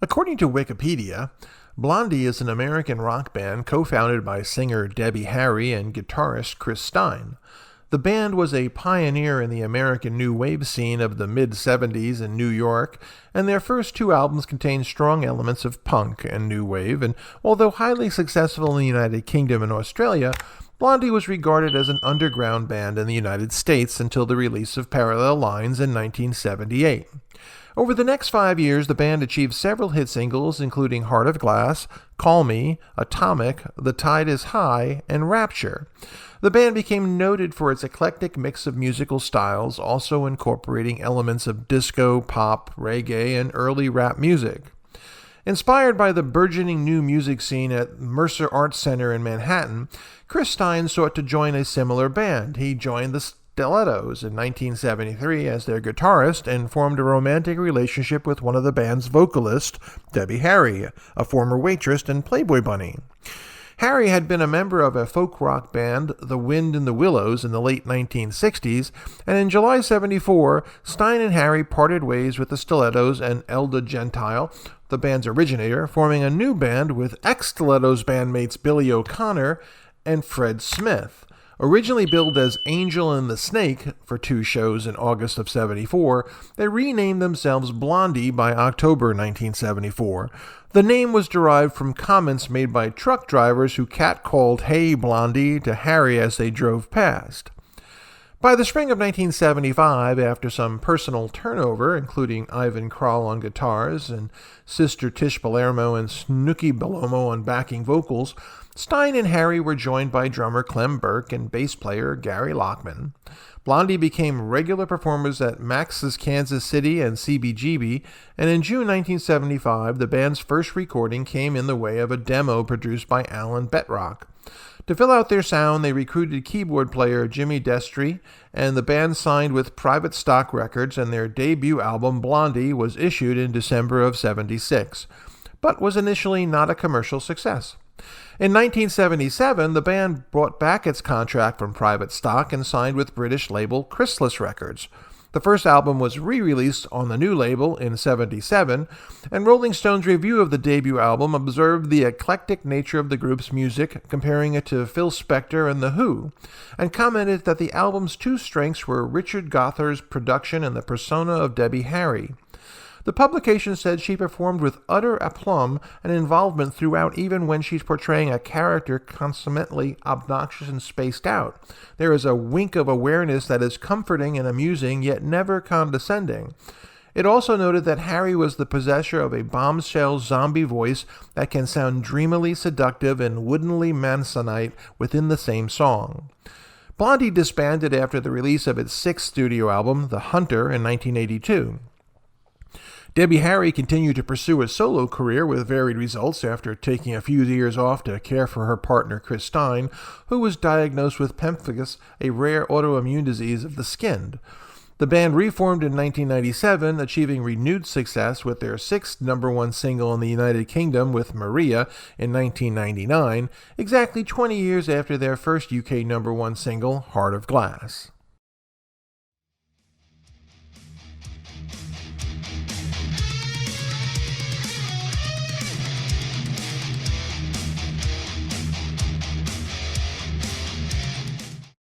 According to Wikipedia, Blondie is an American rock band co-founded by singer Debbie Harry and guitarist Chris Stein. The band was a pioneer in the American new wave scene of the mid-70s in New York, and their first two albums contained strong elements of punk and new wave, and although highly successful in the United Kingdom and Australia, Blondie was regarded as an underground band in the United States until the release of Parallel Lines in 1978. Over the next 5 years, the band achieved several hit singles, including Heart of Glass, Call Me, Atomic, The Tide is High, and Rapture. The band became noted for its eclectic mix of musical styles, also incorporating elements of disco, pop, reggae, and early rap music. Inspired by the burgeoning new music scene at Mercer Arts Center in Manhattan, Chris Stein sought to join a similar band. He joined the Stilettos in 1973 as their guitarist and formed a romantic relationship with one of the band's vocalists, Debbie Harry, a former waitress and Playboy bunny. Harry had been a member of a folk rock band, The Wind in the Willows, in the late 1960s, and in July 74, Stein and Harry parted ways with the Stilettos and Elda Gentile, the band's originator, forming a new band with ex-Stilettos bandmates Billy O'Connor and Fred Smith. Originally billed as Angel and the Snake for 2 shows in August of 74, they renamed themselves Blondie by October 1974. The name was derived from comments made by truck drivers who catcalled "Hey Blondie" to Harry as they drove past. By the spring of 1975, after some personal turnover, including Ivan Krall on guitars and Sister Tish Palermo and Snooky Belomo on backing vocals, Stein and Harry were joined by drummer Clem Burke and bass player Gary Lockman. Blondie became regular performers at Max's Kansas City and CBGB, and in June 1975, the band's first recording came in the way of a demo produced by Alan Betrock. To fill out their sound, they recruited keyboard player Jimmy Destry, and the band signed with Private Stock Records, and their debut album, Blondie, was issued in December of '76, but was initially not a commercial success. In 1977, the band brought back its contract from Private Stock and signed with British label Chrysalis Records. The first album was re-released on the new label in '77, and Rolling Stone's review of the debut album observed the eclectic nature of the group's music, comparing it to Phil Spector and The Who, and commented that the album's two strengths were Richard Gother's production and the persona of Debbie Harry. The publication said she performed with utter aplomb and involvement throughout, even when she's portraying a character consummately obnoxious and spaced out. There is a wink of awareness that is comforting and amusing, yet never condescending. It also noted that Harry was the possessor of a bombshell zombie voice that can sound dreamily seductive and woodenly Mansonite within the same song. Blondie disbanded after the release of its 6th studio album, The Hunter, in 1982. Debbie Harry continued to pursue a solo career with varied results after taking a few years off to care for her partner Chris Stein, who was diagnosed with pemphigus, a rare autoimmune disease of the skin. The band reformed in 1997, achieving renewed success with their 6th #1 single in the United Kingdom with Maria in 1999, exactly 20 years after their first UK #1 single, Heart of Glass.